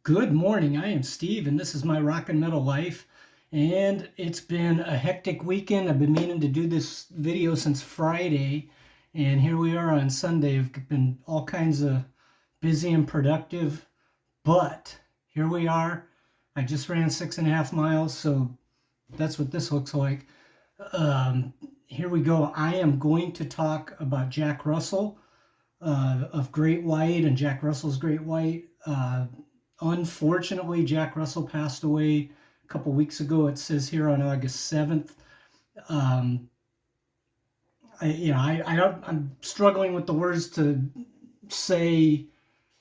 Good morning. I am Steve, and this is my rock and metal life. And it's been a hectic weekend. I've been meaning to do this video since Friday, and here we are on Sunday. I've been all kinds of busy and productive, but here we are. I just ran 6.5 miles, so that's what this looks like. Here we go. I am going to talk about Jack Russell of Great White and Jack Russell's Great White. Unfortunately, Jack Russell passed away a couple weeks ago. It says here on August 7th. I'm struggling with the words to say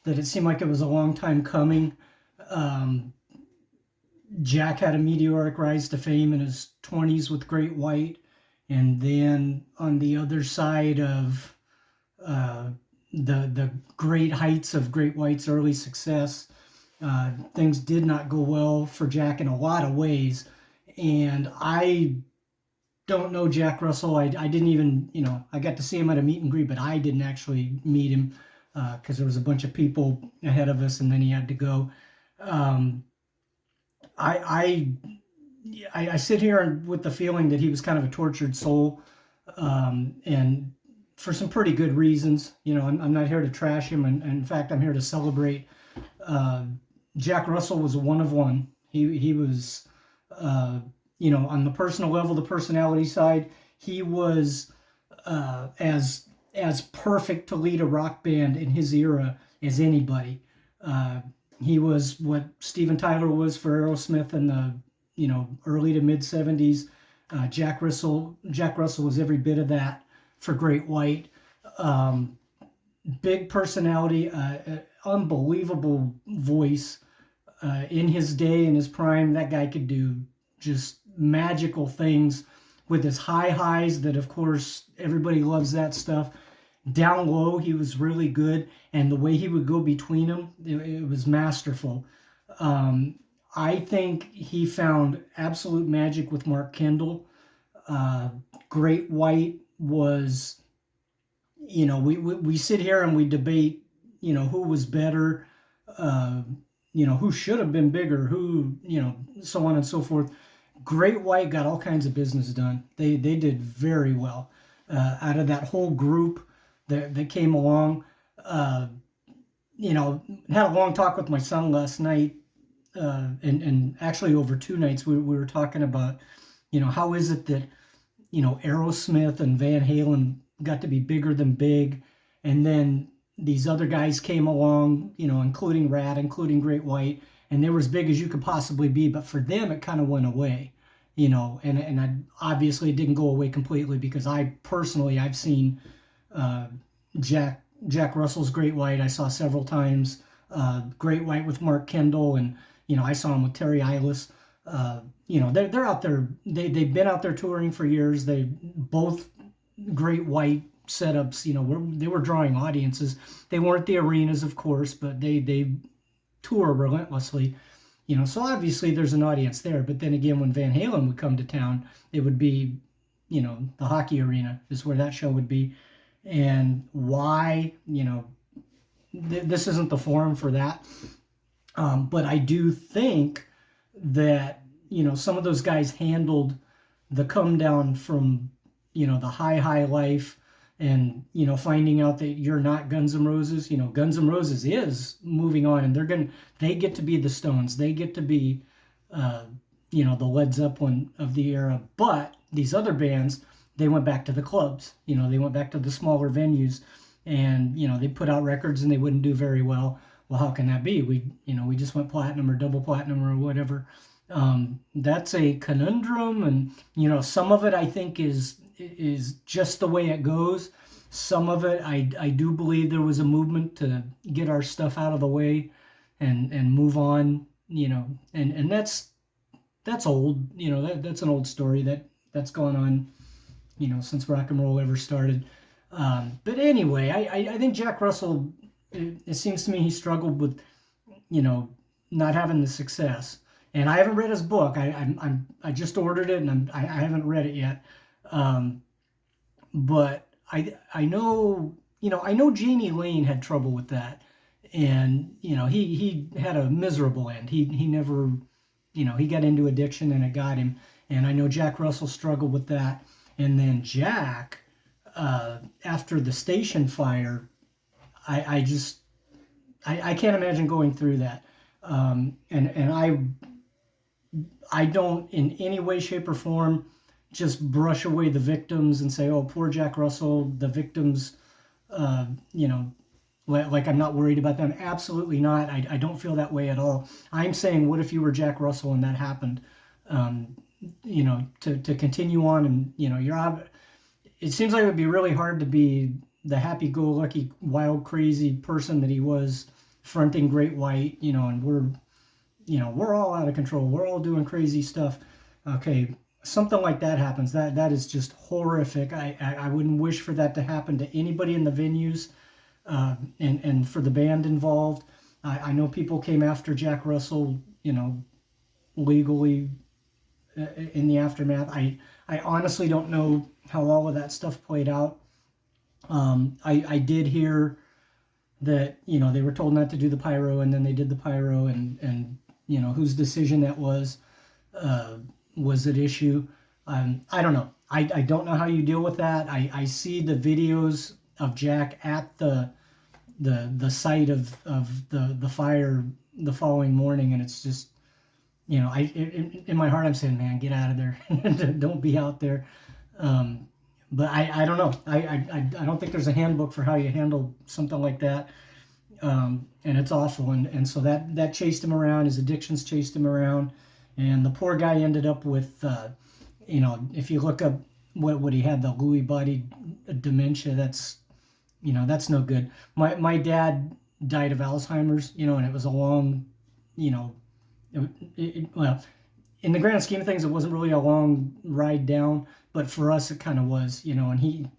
that it seemed like it was a long time coming. Jack had a meteoric rise to fame in his 20s with Great White, and then on the other side of the great heights of Great White's early success, things did not go well for Jack in a lot of ways. And I don't know Jack Russell. I didn't even, I got to see him at a meet and greet, but I didn't actually meet him because there was a bunch of people ahead of us and then he had to go. I sit here with the feeling that he was kind of a tortured soul, and for some pretty good reasons. I'm not here to trash him, and in fact, I'm here to celebrate. Jack Russell was a one of one. He was, on the personal level, the personality side, he was as perfect to lead a rock band in his era as anybody. He was what Steven Tyler was for Aerosmith in the early to mid 70s. Jack Russell was every bit of that for Great White. Big personality, unbelievable voice. In his day, in his prime, that guy could do just magical things with his high highs that, of course, everybody loves that stuff. Down low, he was really good, and the way he would go between them, it was masterful. I think he found absolute magic with Mark Kendall. Great White was, we sit here and we debate, who was better, who should have been bigger, who, so on and so forth. Great White got all kinds of business done. They did very well out of that whole group that came along. Had a long talk with my son last night, and actually over 2 nights we were talking about, how is it that, Aerosmith and Van Halen got to be bigger than big, and then these other guys came along, including Rat, including Great White, and they were as big as you could possibly be, but for them it kind of went away, and I obviously it didn't go away completely, because I've seen Jack Russell's Great White. I saw several times. Great White with Mark Kendall, and I saw him with Terry Eilis. They're out there. They've been out there touring for years. They both Great White setups. They were drawing audiences. They weren't the arenas, of course, but they tour relentlessly. So obviously there's an audience there. But then again, when Van Halen would come to town, it would be, the hockey arena is where that show would be. And why, this isn't the forum for that. But I do think that, some of those guys handled the come down from, the high life, and, finding out that you're not Guns N' Roses. Guns N' Roses is moving on, and they get to be the Stones. They get to be, the Led Zeppelin of the era. But these other bands, they went back to the clubs. They went back to the smaller venues, and, they put out records and they wouldn't do very well. Well, how can that be? We just went platinum or double platinum or whatever. That's a conundrum, and, some of it I think is just the way it goes. Some of it, I do believe there was a movement to get our stuff out of the way and move on, and that's old, that's an old story that's gone on, since rock and roll ever started. But anyway, I think Jack Russell, it seems to me he struggled with, not having the success. And I haven't read his book. I just ordered it, and I haven't read it yet. But I know, I know Janie Lane had trouble with that. and he had a miserable end. He never, he got into addiction and it got him. And I know Jack Russell struggled with that. And then Jack, after the station fire, I just I can't imagine going through that. And I don't in any way, shape, or form just brush away the victims and say, oh, poor Jack Russell, the victims, uh, you know, like I'm not worried about them. Absolutely not. I don't feel that way at all. I'm saying, what if you were Jack Russell and that happened? Um, to continue on, and it seems like it would be really hard to be the happy-go-lucky, wild, crazy person that he was, fronting Great White. And we're all out of control. We're all doing crazy stuff. Okay, something like that happens. That is just horrific. I wouldn't wish for that to happen to anybody in the venues, and for the band involved. I know people came after Jack Russell, legally, in the aftermath. I honestly don't know how all of that stuff played out. I did hear that they were told not to do the pyro, and then they did the pyro, and whose decision that was at issue. I don't know. I don't know how you deal with that. I see the videos of Jack at the site of the fire the following morning, and it's just in my heart I'm saying, man, get out of there. Don't be out there. But I don't know. I don't think there's a handbook for how you handle something like that. And it's awful. And so that chased him around. His addictions chased him around, and the poor guy ended up with if you look up what he had, the Lewy body dementia. That's no good. My dad died of Alzheimer's, and it was a long, you know, well, in the grand scheme of things, it wasn't really a long ride down, but for us, it kind of was, and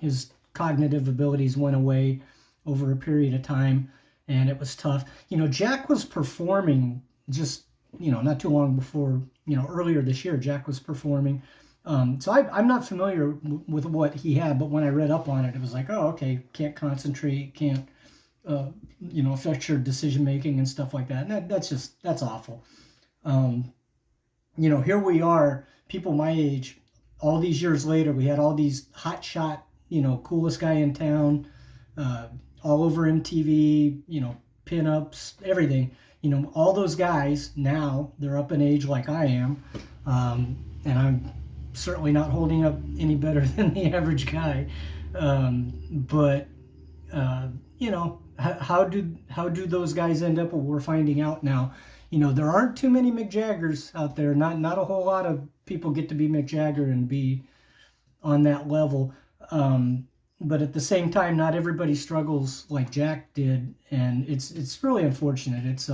his cognitive abilities went away over a period of time, and it was tough. Jack was performing just, not too long before, earlier this year, Jack was performing. So I'm not familiar with what he had, but when I read up on it, it was like, oh, okay, can't concentrate, can't, uh, affect your decision making and stuff like that. And that's awful. Um, Here we are, people my age, all these years later, we had all these hot shot, coolest guy in town, uh, all over MTV, pinups, everything. All those guys now, they're up in age like I am. And I'm certainly not holding up any better than the average guy. But how do those guys end up? Well, we're finding out now. There aren't too many Mick Jaggers out there. Not a whole lot of people get to be Mick Jagger and be on that level. But at the same time, not everybody struggles like Jack did, and it's really unfortunate. It's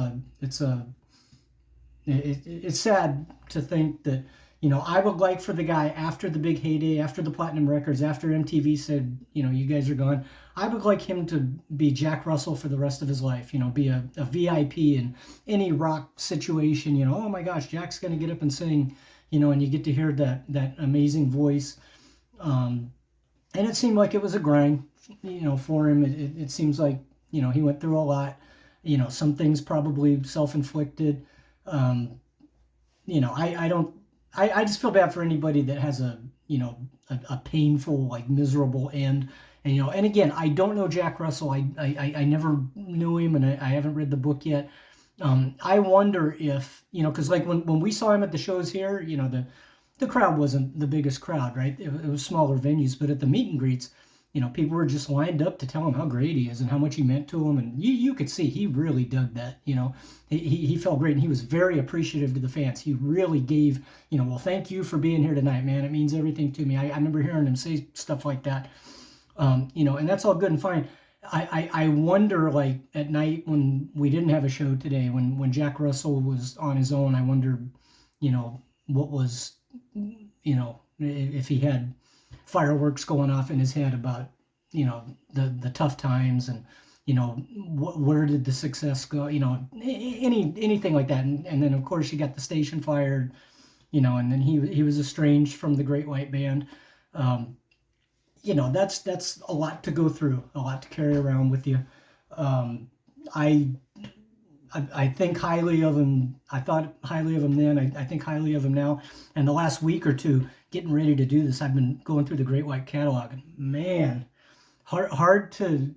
sad to think that I would like for the guy, after the big heyday, after the platinum records, after MTV said, you guys are gone, I would like him to be Jack Russell for the rest of his life. Be a VIP in any rock situation. Oh my gosh, Jack's gonna get up and sing, and you get to hear that amazing voice. And it seemed like it was a grind, for him. It seems like he went through a lot. Some things probably self-inflicted. um, I don't. I just feel bad for anybody that has a painful, like, miserable end. And again, I don't know Jack Russell. I never knew him, and I haven't read the book yet. I wonder if, because like when we saw him at the shows here, the crowd wasn't the biggest crowd, right? It was smaller venues, but at the meet and greets, people were just lined up to tell him how great he is and how much he meant to him, and you could see he really dug that. He felt great, and he was very appreciative to the fans. He really gave, well, thank you for being here tonight, man. It means everything to me. I remember hearing him say stuff like that. And that's all good and fine. I wonder, like, at night when we didn't have a show today, when Jack Russell was on his own, I wondered, what was, if he had fireworks going off in his head about, the tough times, and, where did the success go, anything like that. And then, of course, you got the station fired, and then he was estranged from the Great White Band. Um, that's a lot to go through, a lot to carry around with you. Um, I I think highly of him. I thought highly of him then. I think highly of him now. And the last week or two, getting ready to do this, I've been going through the Great White catalog, and man, hard to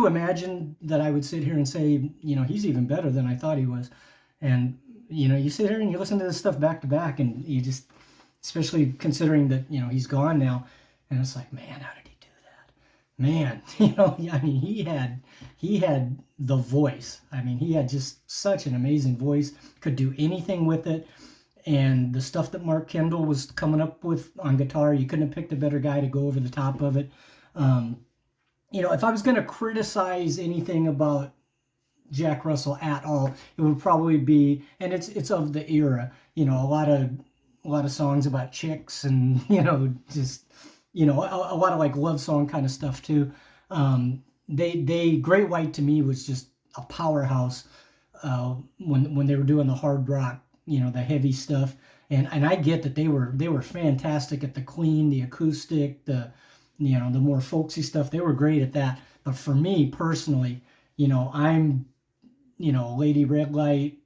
imagine that I would sit here and say, he's even better than I thought he was. And you sit here and you listen to this stuff back to back, and you just, especially considering that he's gone now, and it's like, man, how did he do that? Man, I mean, he had the voice. I mean, he had just such an amazing voice. Could do anything with it. And the stuff that Mark Kendall was coming up with on guitar, you couldn't have picked a better guy to go over the top of it. If I was going to criticize anything about Jack Russell at all, it would probably be, and it's of the era. A lot of songs about chicks, and just a lot of like love song kind of stuff too. Great White to me was just a powerhouse when they were doing the hard rock, the heavy stuff. And I get that they were fantastic at the clean, the acoustic, the more folksy stuff. They were great at that. But for me personally, I'm Lady Red Light,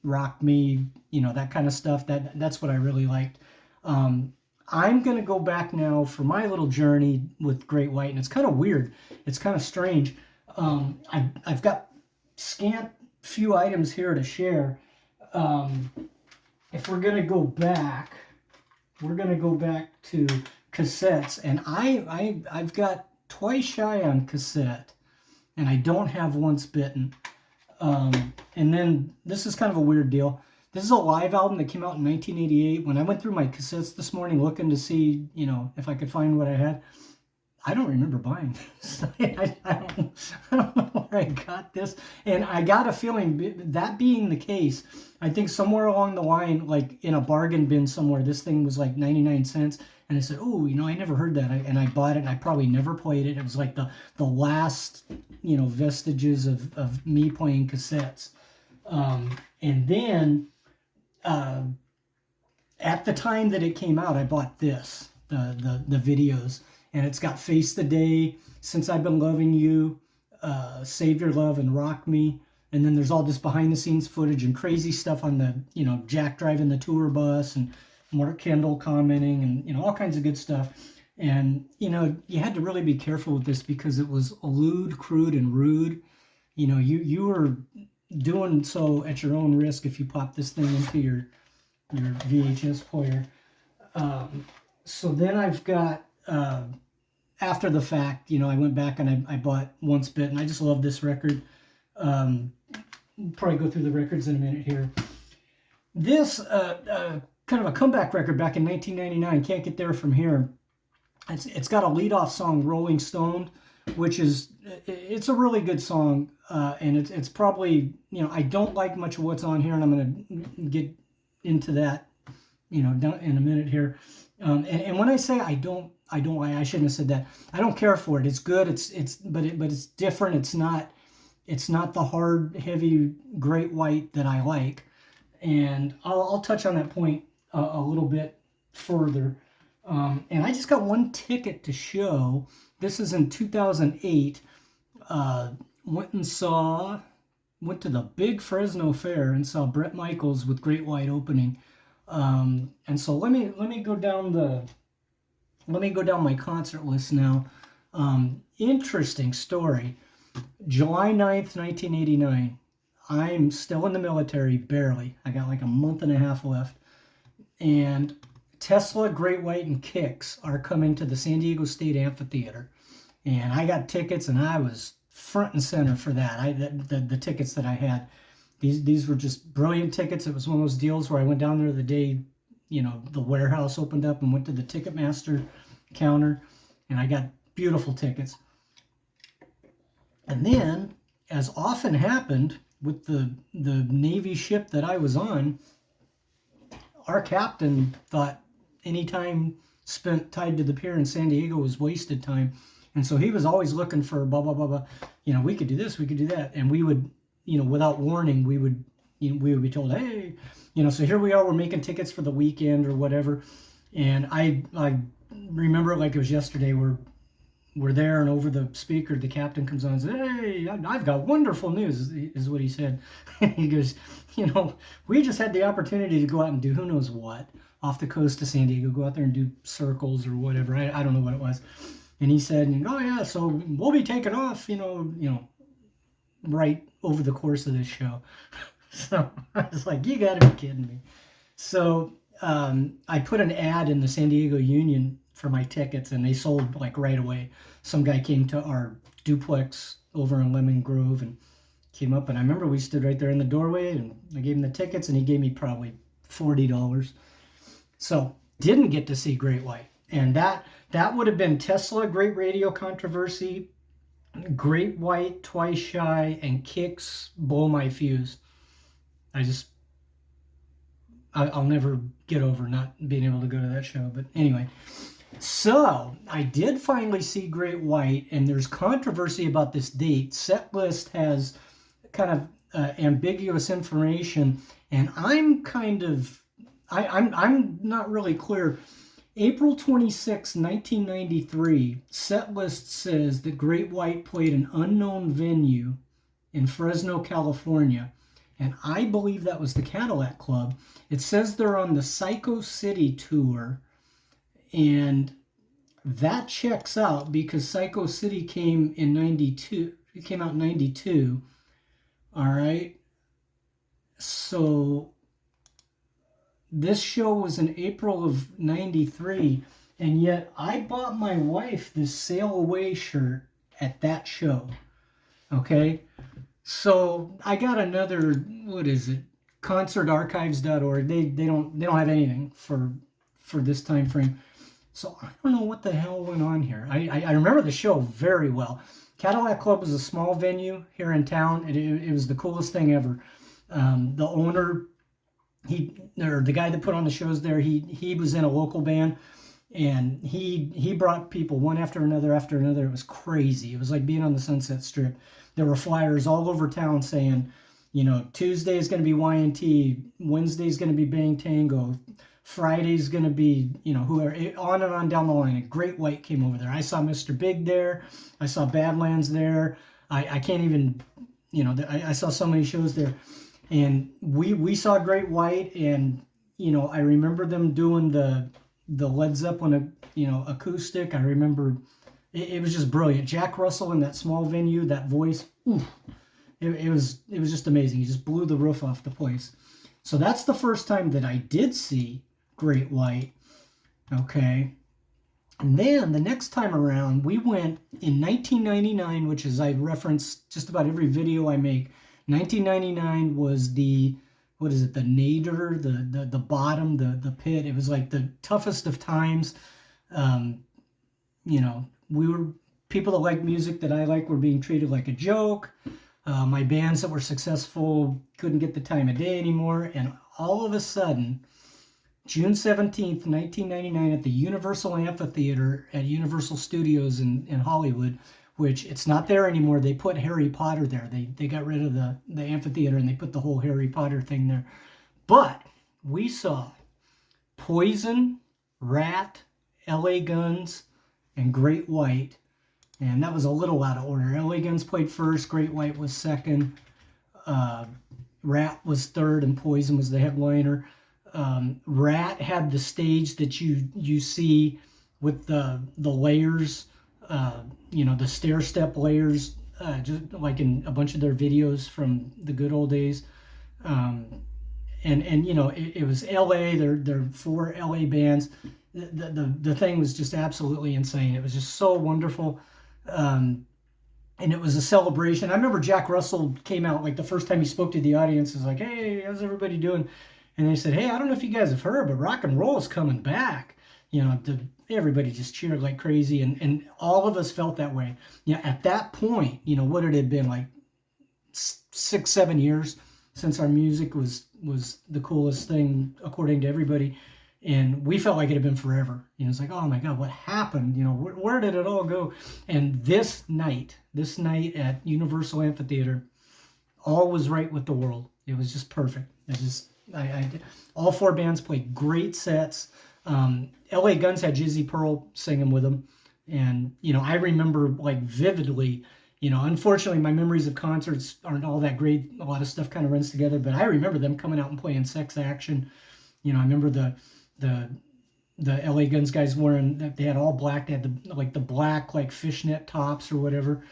Rock Me, that kind of stuff. That's what I really liked. I'm going to go back now for my little journey with Great White, and it's kind of weird. It's kind of strange. I've got scant few items here to share. If we're going to go back, to cassettes, and I've got Twice Shy on cassette, and I don't have Once Bitten. And then this is kind of a weird deal. This is a live album that came out in 1988. When I went through my cassettes this morning looking to see, if I could find what I had, I don't remember buying this. I don't know where I got this. And I got a feeling, that being the case, I think somewhere along the line, like in a bargain bin somewhere, this thing was like 99 cents. And I said, oh, I never heard that. And I bought it, and I probably never played it. It was like the last, vestiges of me playing cassettes. And then at the time that it came out, I bought this, the videos. And it's got Face the Day, Since I've Been Loving You, Save Your Love, and Rock Me. And then there's all this behind the scenes footage and crazy stuff on the, Jack driving the tour bus, and Mark Kendall commenting, and all kinds of good stuff. And you had to really be careful with this because it was lewd, crude, and rude. You were doing so at your own risk if you pop this thing into your VHS player. So then I've got after the fact, I went back and I bought Once Bitten. I just love this record. Probably go through the records in a minute here. This kind of a comeback record back in 1999. Can't Get There From Here. It's got a lead-off song, Rolling Stone, which it's a really good song, and it's probably, I don't like much of what's on here, and I'm going to get into that, down in a minute here. And when I say I don't like, I shouldn't have said that. I don't care for it. It's good. But it's different. It's not the hard, heavy Great White that I like. And I'll touch on that point a little bit further. And I just got one ticket to show. This is in 2008. Went to the big Fresno Fair and saw Bret Michaels with Great White opening. And so let me go down my concert list now. Interesting story. July 9th, 1989. I'm still in the military, barely. I got like a month and a half left. And Tesla, Great White, and Kix are coming to the San Diego State Amphitheater. And I got tickets, and I was front and center for that. The tickets that I had. These were just brilliant tickets. It was one of those deals where I went down there the day, the warehouse opened up, and went to the Ticketmaster counter, and I got beautiful tickets. And then, as often happened with the Navy ship that I was on, our captain thought any time spent tied to the pier in San Diego was wasted time. And so he was always looking for blah, blah, blah, blah. We could do this, we could do that. And we would, without warning, we would be told, hey, so here we are, we're making tickets for the weekend or whatever. And I remember it like it was yesterday. we're there, and over the speaker, the captain comes on and says, "Hey, I've got wonderful news," is what he said. He goes, we just had the opportunity to go out and do who knows what off the coast of San Diego, go out there and do circles or whatever. I don't know what it was. And he said, "Oh yeah, so we'll be taking off, right over the course of this show." So I was like, "You got to be kidding me." So I put an ad in the San Diego Union for my tickets, and they sold like right away. Some guy came to our duplex over in Lemon Grove and came up, and I remember we stood right there in the doorway, and I gave him the tickets, and he gave me probably $40. So didn't get to see Great White, and that would have been Tesla, Great Radio Controversy, Great White, Twice Shy, and Kicks, Blow My Fuse. I'll never get over not being able to go to that show. But anyway, so I did finally see Great White, and there's controversy about this date. Setlist has kind of ambiguous information, and I'm not really clear. April 26, 1993, Setlist says that Great White played an unknown venue in Fresno, California, and I believe that was the Cadillac Club. It says they're on the Psycho City tour, and that checks out because Psycho City came in 92. It came out in 92. All right. So this show was in April of 93, and yet I bought my wife this Sail Away shirt at that show. Okay. So I got another, what is it? concertarchives.org. They don't have anything for this time frame. So I don't know what the hell went on here. I remember the show very well. Cadillac Club was a small venue here in town. It was the coolest thing ever. The owner, the guy that put on the shows there, he was in a local band, and he brought people one after another. It was crazy. It was like being on the Sunset Strip. There were flyers all over town saying, Tuesday is going to be Y&T, Wednesday is going to be Bang Tango, Friday's going to be, whoever, on and on down the line. And Great White came over there. I saw Mr. Big there. I saw Badlands there. I can't even, I saw so many shows there. And we saw Great White, and, I remember them doing the Led Zeppelin, acoustic. I remember it was just brilliant. Jack Russell in that small venue, that voice, it was just amazing. He just blew the roof off the place. So that's the first time that I did see Great White. Okay. And then the next time around, we went in 1999, which is, I reference just about every video I make. 1999 was the nadir, the bottom, the pit. It was like the toughest of times. We were, people that like music that I like were being treated like a joke. My bands that were successful couldn't get the time of day anymore. And all of a sudden, June 17th, 1999, at the Universal Amphitheater at Universal Studios in Hollywood, which it's not there anymore. They put Harry Potter there. They got rid of the amphitheater, and they put the whole Harry Potter thing there. But we saw Poison, Rat, LA Guns, and Great White. And that was a little out of order. LA Guns played first, Great White was second, Rat was third, and Poison was the headliner. Rat had the stage that you see with the layers, the stair step layers, just like in a bunch of their videos from the good old days. It was LA. There are 4 LA bands. The thing was just absolutely insane. It was just so wonderful. And it was a celebration. I remember Jack Russell came out, like the first time he spoke to the audience, was like, "Hey, how's everybody doing?" And they said, "Hey, I don't know if you guys have heard, but rock and roll is coming back." Everybody just cheered like crazy, and all of us felt that way. At that point, what it had been like 6-7 years since our music was the coolest thing according to everybody. And we felt like it had been forever. It's like, oh my God, what happened? Where did it all go? And this night at Universal Amphitheater, all was right with the world. It was just perfect. All 4 bands played great sets. LA Guns had Jizzy Pearl singing with them. And, I remember like vividly, unfortunately my memories of concerts aren't all that great. A lot of stuff kind of runs together, but I remember them coming out and playing Sex Action. I remember the the LA Guns guys wearing that, they had all black, they had the black like fishnet tops or whatever.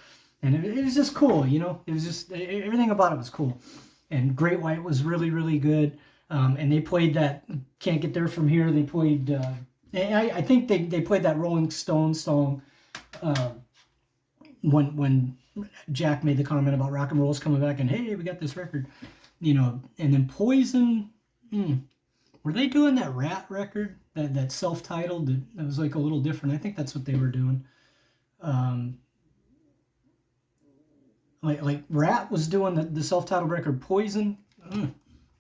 And it was just cool, it was just everything about it was cool. And Great White was really, really good. And they played that Can't Get There From Here. They played, I think they played that Rolling Stones song uh, when Jack made the comment about rock and roll's coming back and hey, we got this record, and then Poison. Were they doing that Rat record, that self-titled? That was like a little different. I think that's what they were doing. Um, like Rat was doing the self-titled record Poison.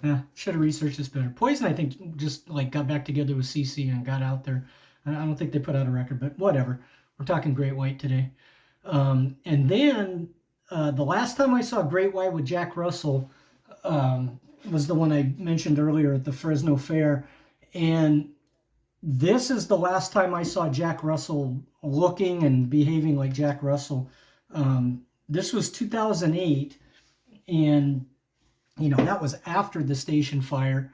Yeah, should have researched this better. Poison, I think, just like got back together with CC and got out there. I don't think they put out a record, but whatever. We're talking Great White today. And then the last time I saw Great White with Jack Russell was the one I mentioned earlier at the Fresno Fair. And this is the last time I saw Jack Russell looking and behaving like Jack Russell. This was 2008, and that was after the station fire.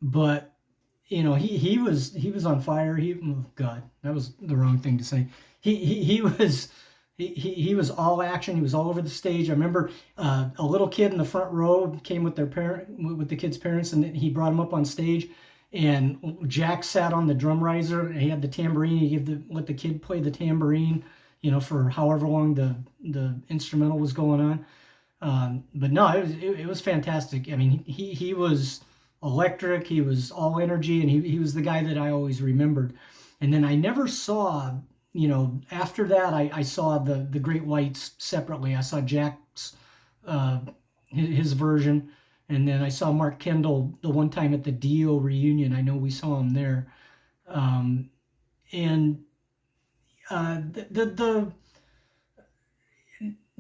But he was on fire. Oh God, that was the wrong thing to say. He was all action. He was all over the stage. I remember a little kid in the front row came with with the kid's parents, and he brought him up on stage. And Jack sat on the drum riser. And he had the tambourine. He let the kid play the tambourine, for however long the instrumental was going on. But no, it was fantastic. I mean, he was electric. He was all energy, and he was the guy that I always remembered. And then I never saw, after that, I saw the Great Whites separately. I saw Jack's his version, and then I saw Mark Kendall the one time at the Dio reunion. I know we saw him there, and the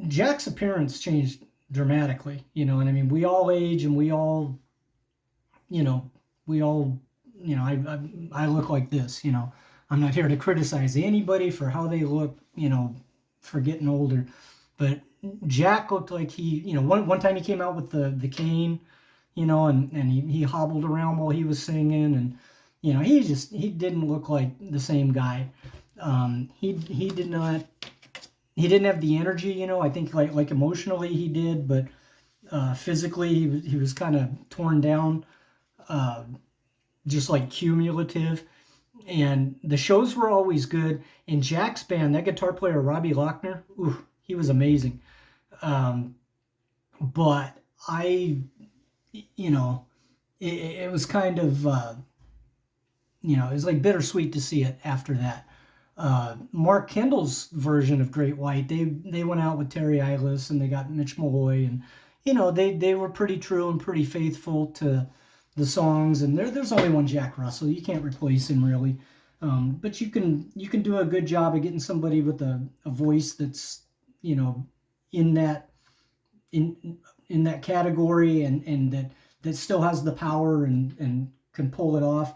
Jack's appearance changed dramatically, and I mean, we all age and we all, you know, we all, I look like this, I'm not here to criticize anybody for how they look, for getting older, but Jack looked like one time he came out with the cane, and he hobbled around while he was singing, and, he didn't look like the same guy. He did not, he didn't have the energy, I think like emotionally he did, but physically he was kind of torn down, just like cumulative. And the shows were always good. And Jack's band, that guitar player Robbie Lochner, ooh, he was amazing. But it was kind of, it was like bittersweet to see it after that. Mark Kendall's version of Great White, they went out with Terry Eilis and they got Mitch Malloy, and they were pretty true and pretty faithful to the songs. And there's only one Jack Russell. You can't replace him really, but you can do a good job of getting somebody with a voice that's in that in that category, and that still has the power and can pull it off.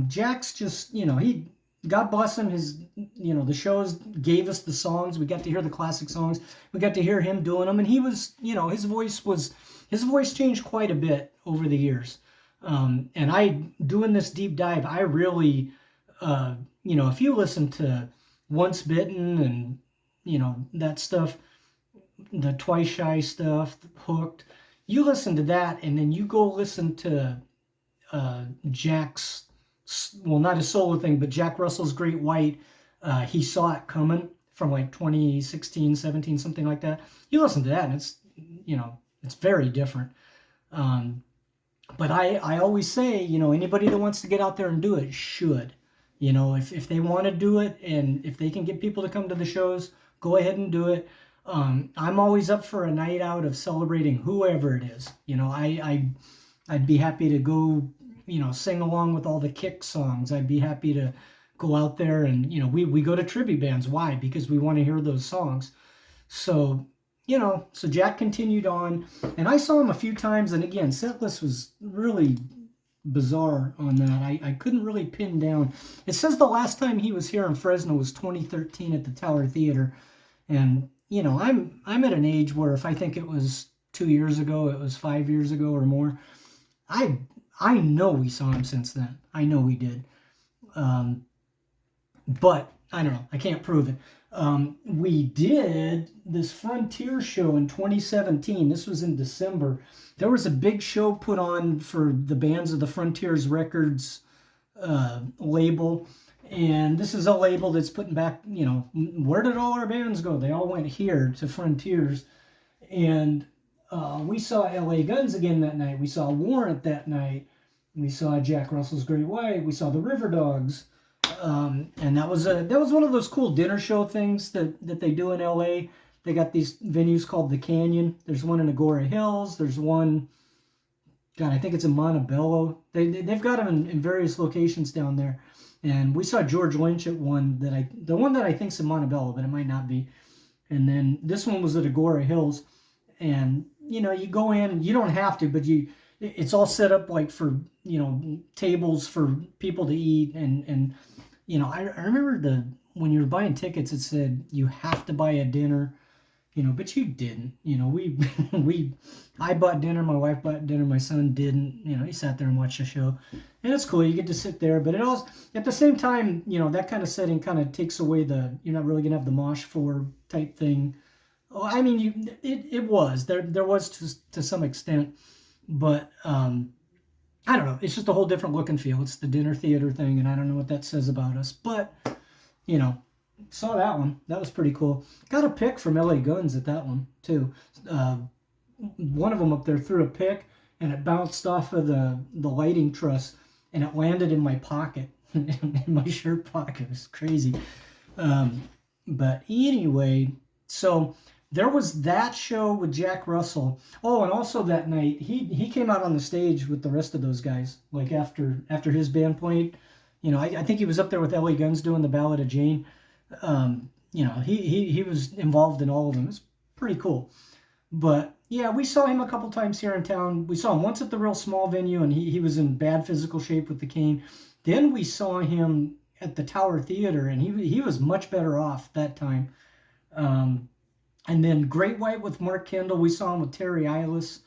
Jack's just he, God bless him, his the shows gave us the songs. We got to hear the classic songs. We got to hear him doing them, and he was his voice changed quite a bit over the years. And I doing this deep dive, I really if you listen to Once Bitten and that stuff, the Twice Shy stuff, Hooked, you listen to that, and then you go listen to Jack's, well, not a solo thing, but Jack Russell's Great White. He Saw It Coming from like 2016, 17, something like that. You listen to that, and it's it's very different. But I always say, anybody that wants to get out there and do it should. If they want to do it, and if they can get people to come to the shows, go ahead and do it. I'm always up for a night out of celebrating whoever it is. I'd be happy to go, sing along with all the Kick songs. I'd be happy to go out there and, we go to tribute bands. Why? Because we want to hear those songs. So, so Jack continued on, and I saw him a few times, and again, setlist was really bizarre on that. I couldn't really pin down. It says the last time he was here in Fresno was 2013 at the Tower Theater, and I'm at an age where if I think it was 2 years ago, it was 5 years ago or more. I I know we saw him since then. I know we did. Um, but I don't know. I can't prove it. We did this Frontier show in 2017. This was in December. There was a big show put on for the bands of the Frontiers Records label. And this is a label that's putting back, where did all our bands go? They all went here to Frontiers. And we saw LA Guns again that night. We saw Warrant that night. We saw Jack Russell's Great White. We saw the River Dogs. And that was one of those cool dinner show things that they do in LA. They got these venues called the Canyon. There's one in Agora Hills. There's one, God, I think it's in Montebello. They've got them in various locations down there. And we saw George Lynch at the one that I think's in Montebello, but it might not be. And then this one was at Agora Hills. And you go in and you don't have to, but it's all set up like for tables for people to eat. And I remember when you were buying tickets, it said you have to buy a dinner, but you didn't. I bought dinner, my wife bought dinner, my son didn't. He sat there and watched the show, and it's cool. You get to sit there, but it also at the same time, that kind of setting kind of takes away you're not really gonna have the mosh floor type thing. Oh, I mean, it was there was to some extent, but I don't know. It's just a whole different look and feel. It's the dinner theater thing, and I don't know what that says about us, but saw that one. That was pretty cool. Got a pick from LA Guns at that one too. One of them up there threw a pick, and it bounced off of the lighting truss, and it landed in my pocket, in my shirt pocket. It was crazy. But anyway, so there was that show with Jack Russell. Oh, and also that night he came out on the stage with the rest of those guys. Like after his band played, I think he was up there with LA Guns doing the Ballad of Jane. He was involved in all of them. It's pretty cool. But yeah, we saw him a couple times here in town. We saw him once at the real small venue, and he was in bad physical shape with the cane. Then we saw him at the Tower Theater, and he was much better off that time. And then Great White with Mark Kendall. We saw him with Terry Eilis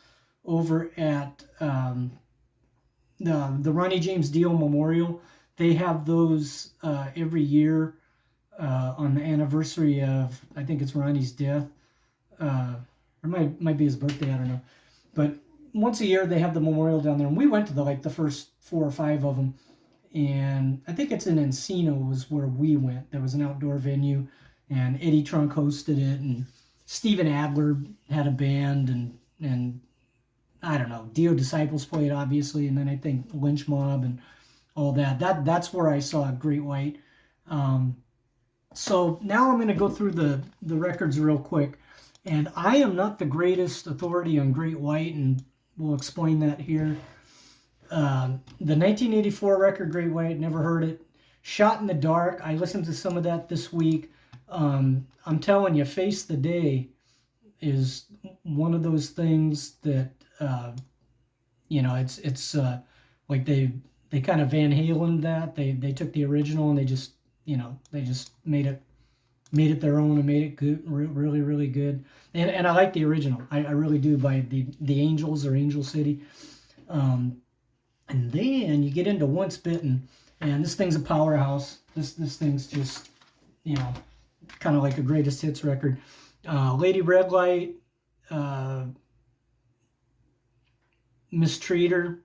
over at the Ronnie James Dio Memorial. They have those every year on the anniversary of, I think it's Ronnie's death. Or might be his birthday, I don't know. But once a year they have the memorial down there. And we went to the first 4 or 5 of them. And I think it's in Encino was where we went. There was an outdoor venue, and Eddie Trunk hosted it, and Steven Adler had a band, and I don't know, Dio Disciples played obviously, and then I think Lynch Mob and all that. That's where I saw Great White. So now I'm going to go through the records real quick, and I am not the greatest authority on Great White, and we'll explain that here. The 1984 record, Great White, never heard it. Shot in the Dark, I listened to some of that this week. I'm telling you, Face the Day is one of those things that, it's like they kind of Van Halen that. They took the original and they just made it their own and made it good, really, really good. And I like the original. I really do, by the Angels or Angel City. And then you get into Once Bitten, and this thing's a powerhouse. This thing's just, kind of like a greatest hits record. Lady Red Light, Mistreater.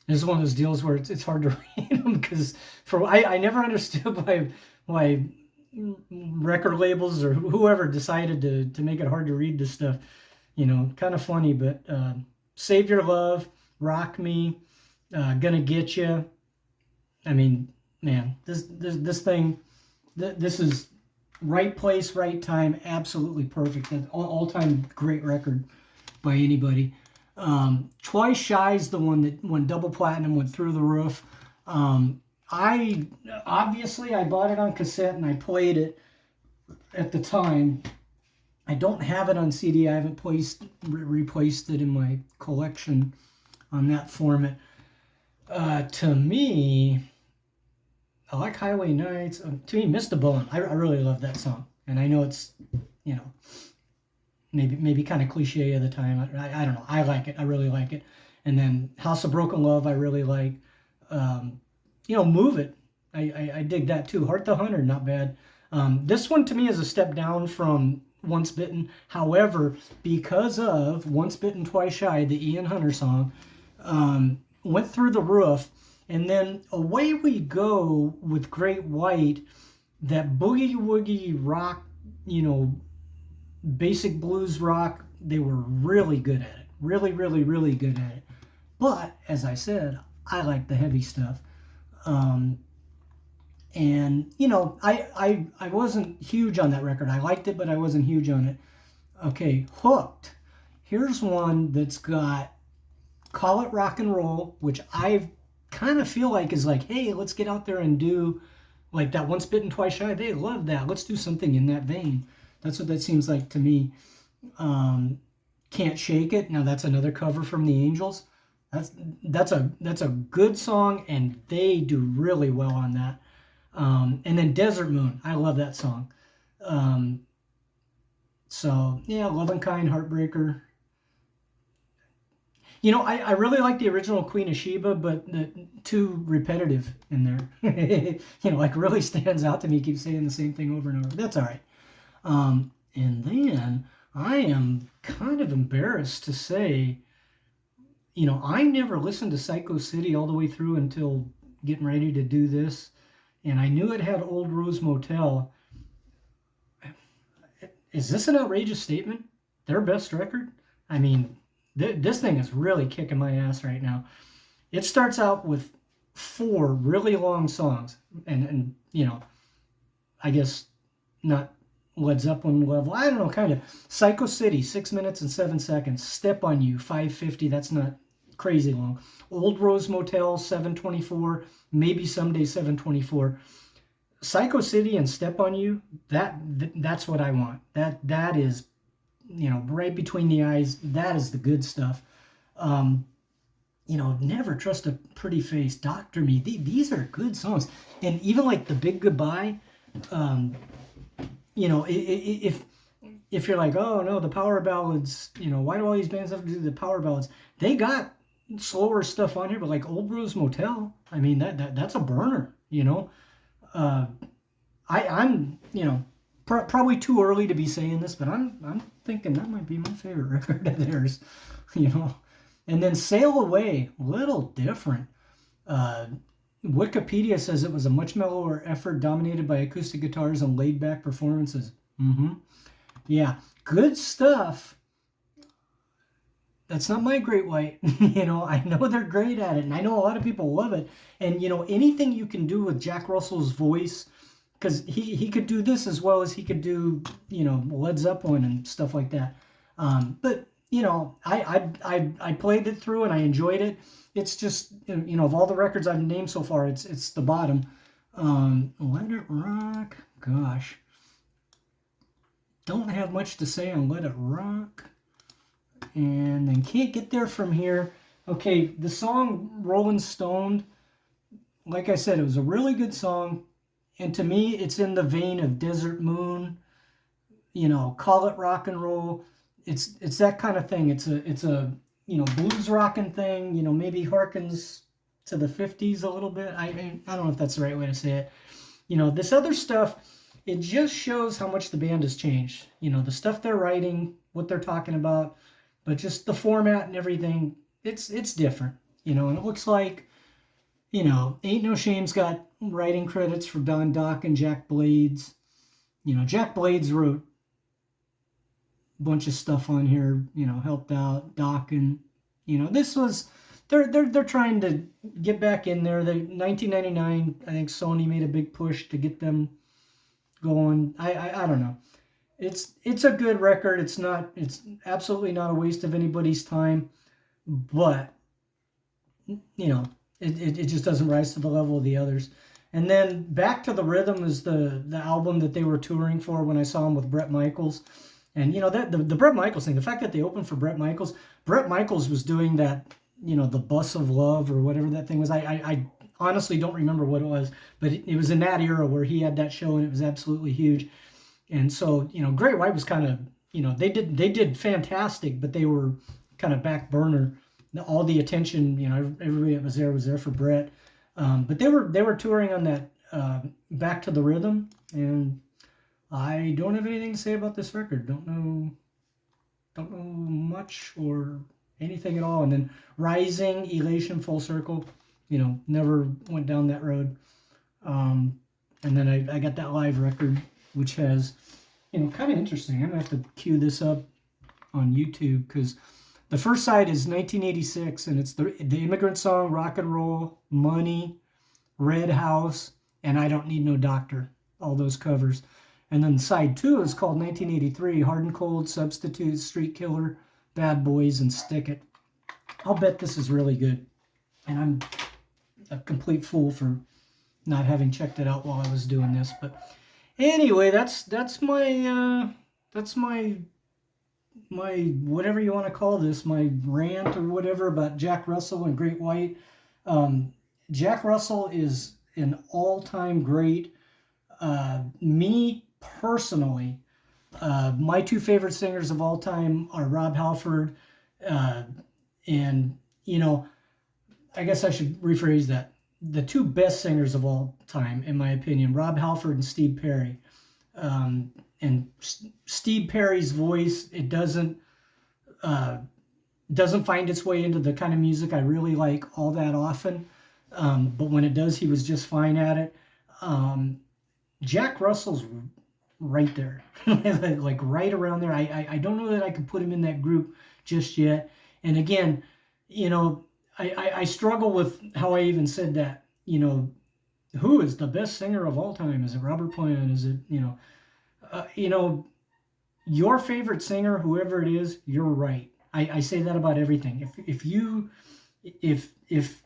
This is one of those deals where it's hard to read them, because I never understood why record labels or whoever decided to make it hard to read this stuff. Kind of funny, but Save Your Love, Rock Me, Gonna Get You. I mean, man, this thing, this is right place, right time, absolutely perfect. All-time great record by anybody. Twice Shy is the one that when double platinum went through the roof. I bought it on cassette and I played it at the time. I don't have it on CD. I haven't replaced it in my collection on that format. To me, I like Highway Nights. To me, Missed a Bone. I really love that song, and I know it's, you know, maybe kind of cliche at the time. I don't know. I like it. I really like it. And then House of Broken Love, I really like. Um, Move It. I dig that too. Heart the Hunter, not bad. This one to me is a step down from Once Bitten. However, because of Once Bitten, Twice Shy, the Ian Hunter song, went through the roof. And then Away We Go with Great White, that boogie woogie rock, you know, basic blues rock, they were really good at it. Really, really, really good at it. But as I said, I like the heavy stuff. Um, and I wasn't huge on that record. I liked it, but I wasn't huge on it. Okay, Hooked. Here's one that's got Call It Rock and Roll, which I kind of feel like is like, hey, let's get out there and do like that Once Bitten, Twice Shy. They love that. Let's do something in that vein. That's what that seems like to me. Can't Shake It. Now that's another cover from the Angels. That's a good song, and they do really well on that. And then Desert Moon. I love that song. Um, so yeah, Love and Kind, Heartbreaker. I really like the original Queen of Sheba, but too repetitive in there. Like really stands out to me. Keep saying the same thing over and over. That's all right. And then I am kind of embarrassed to say, I never listened to Psycho City all the way through until getting ready to do this. And I knew it had Old Rose Motel. Is this an outrageous statement? Their best record? I mean, this thing is really kicking my ass right now. It starts out with 4 really long songs. And I guess not Led Zeppelin level. I don't know, kind of. Psycho City, 6 minutes and 7 seconds. Step on You, 5:50. That's not crazy long. Old Rose Motel, 7:24. Maybe Someday, 7:24. Psycho City and Step on You. That's what I want. That is, right between the eyes. That is the good stuff. Never Trust a Pretty Face. Doctor Me. These are good songs. And even like The Big Goodbye. If you're like, oh no, the power ballads, why do all these bands have to do the power ballads? They got slower stuff on here, but like Old Rose Motel, I mean that's a burner. I'm probably too early to be saying this, but I'm thinking that might be my favorite record of theirs. And then Sail Away, little different. Wikipedia says it was a much mellower effort dominated by acoustic guitars and laid-back performances. Yeah, good stuff. That's not my Great White. I know they're great at it, and I know a lot of people love it. And, anything you can do with Jack Russell's voice, because he could do this as well as he could do, Led Zeppelin and stuff like that. But, I played it through and I enjoyed it. It's just, of all the records I've named so far, it's the bottom. Let It Rock. Gosh. Don't have much to say on Let It Rock. And then Can't Get There From Here. Okay, the song Rollin' Stoned, like I said, it was a really good song. And to me, it's in the vein of Desert Moon, Call It Rock and Roll. It's that kind of thing. It's a blues rocking thing, maybe harkens to the 50s a little bit. I don't know if that's the right way to say it. This other stuff, it just shows how much the band has changed. The stuff they're writing, what they're talking about, but just the format and everything, it's different, and it looks like, Ain't No Shame's got writing credits for Don Dock and Jack Blades. Jack Blades wrote bunch of stuff on here, helped out Doc, and this was they're trying to get back in there. 1999, I think Sony made a big push to get them going. I don't know. It's a good record. It's absolutely not a waste of anybody's time, but it just doesn't rise to the level of the others. And then Back to the Rhythm is the album that they were touring for when I saw them with Bret Michaels. And that the Bret Michaels thing, the fact that they opened for Bret Michaels was doing that the Bus of Love or whatever that thing was. I honestly don't remember what it was, but it was in that era where he had that show and it was absolutely huge. And so, Great White was kind of, they did fantastic, but they were kind of back burner. All the attention, everybody that was there for Brett. But they were touring on that Back to the Rhythm, and I don't have anything to say about this record. Don't know much or anything at all. And then Rising, Elation, Full Circle, never went down that road. And then I got that live record, which has, kind of interesting. I'm going to have to cue this up on YouTube because the first side is 1986, and it's the Immigrant Song, Rock and Roll, Money, Red House, and I Don't Need No Doctor, all those covers. And then side 2 is called 1983, Hard and Cold, Substitute, Street Killer, Bad Boys, and Stick It. I'll bet this is really good. And I'm a complete fool for not having checked it out while I was doing this. But anyway, that's my whatever you want to call this, my rant or whatever about Jack Russell and Great White. Jack Russell is an all-time great. Me personally, my two favorite singers of all time are Rob Halford, and I guess I should rephrase that. The two best singers of all time, in my opinion, Rob Halford and Steve Perry. And Steve Perry's voice, it doesn't find its way into the kind of music I really like all that often. But when it does, he was just fine at it. Jack Russell's right there, like right around there. I don't know that I could put him in that group just yet. And again, I struggle with how I even said that. Who is the best singer of all time? Is it Robert Plant? Is it your favorite singer, whoever it is? You're right. I say that about everything. If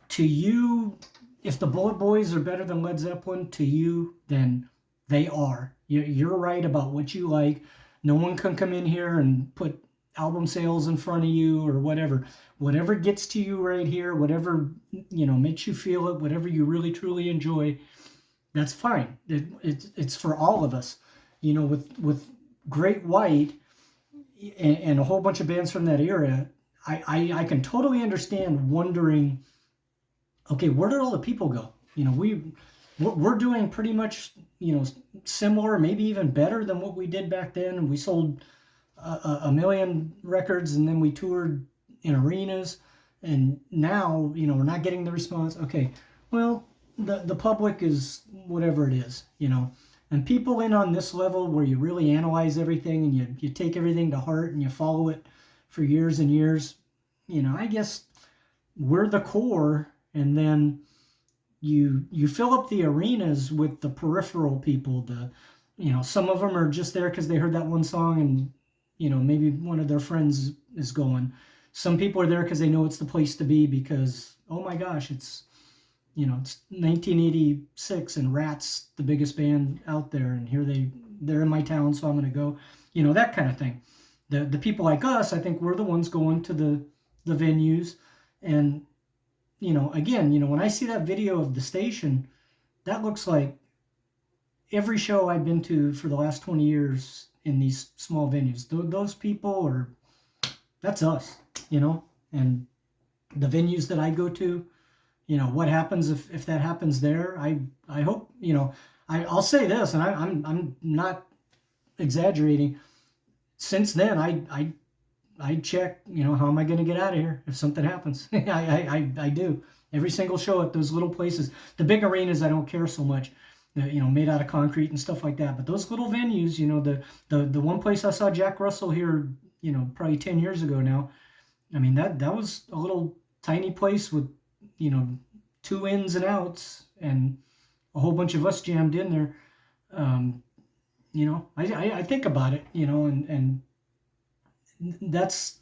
to you, if the Bullet Boys are better than Led Zeppelin to you, then they are. You're right about what you like. No one can come in here and put album sales in front of you or whatever. Whatever gets to you right here, whatever makes you feel it, whatever you really truly enjoy, that's fine. It's for all of us. With Great White and a whole bunch of bands from that era, I can totally understand wondering, okay, where did all the people go? We're doing pretty much, similar, maybe even better than what we did back then. We sold a million records, and then we toured in arenas, and now, we're not getting the response. Okay, well, the public is whatever it is, and people in on this level where you really analyze everything and you take everything to heart and you follow it for years and years, I guess we're the core, and then you fill up the arenas with the peripheral people. Some of them are just there because they heard that one song and maybe one of their friends is going. Some people are there because they know it's the place to be because, oh my gosh, it's 1986 and Rat's the biggest band out there, and they're in my town, so I'm going to go. That kind of thing. The people like us, I think we're the ones going to the venues, and again, when I see that video of the station, that looks like every show I've been to for the last 20 years in these small venues. Those people that's us, and the venues that I go to, what happens if that happens there? I hope, I'll say this, and I'm not exaggerating. Since then, I check, how am I going to get out of here if something happens? I do. Every single show at those little places. The big arenas, I don't care so much, made out of concrete and stuff like that. But those little venues, the one place I saw Jack Russell here, probably 10 years ago now. I mean, that was a little tiny place with, 2 ins and outs and a whole bunch of us jammed in there. I think about it, and that's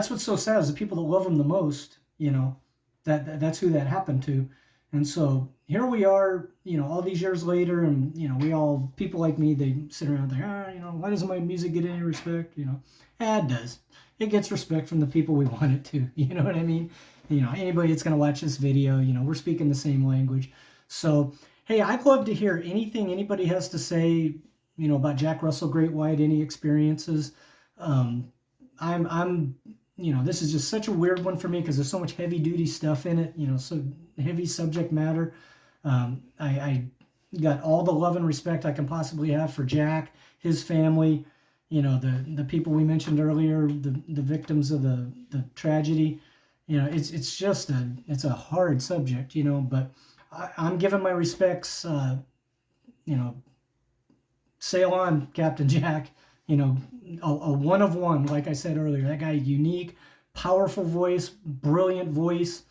what's so sad is the people that love him the most, that's who that happened to. And so here we are, all these years later, and people like me, they sit around there, why doesn't my music get any respect? It does. it gets respect from the people we want it to. You know what I mean? You know, anybody that's going to watch this video, you know, we're speaking the same language. So, hey, I'd love to hear anything anybody has to say, you know, about Jack Russell Great White, any experiences. Um, I'm, you know, this is just such a weird one for me because there's so much heavy duty stuff in it, you know, so heavy subject matter. I got all the love and respect I can possibly have for Jack, his family, you know, the people we mentioned earlier, the victims of the tragedy. You know, it's just it's a hard subject, you know, but I'm giving my respects. You know, sail on, Captain Jack. You know, a one of one, like I said earlier. That guy, unique, powerful voice, brilliant voice.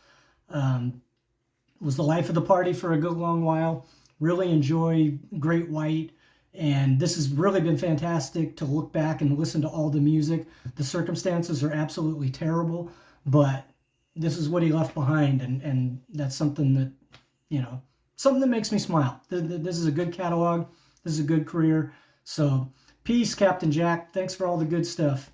Um, was the life of the party for a good long while. Really enjoy Great White. And this has really been fantastic to look back and listen to all the music. The circumstances are absolutely terrible, but this is what he left behind. And that's something that, you know, something that makes me smile. This is a good catalog. This is a good career. So, peace, Captain Jack. Thanks for all the good stuff.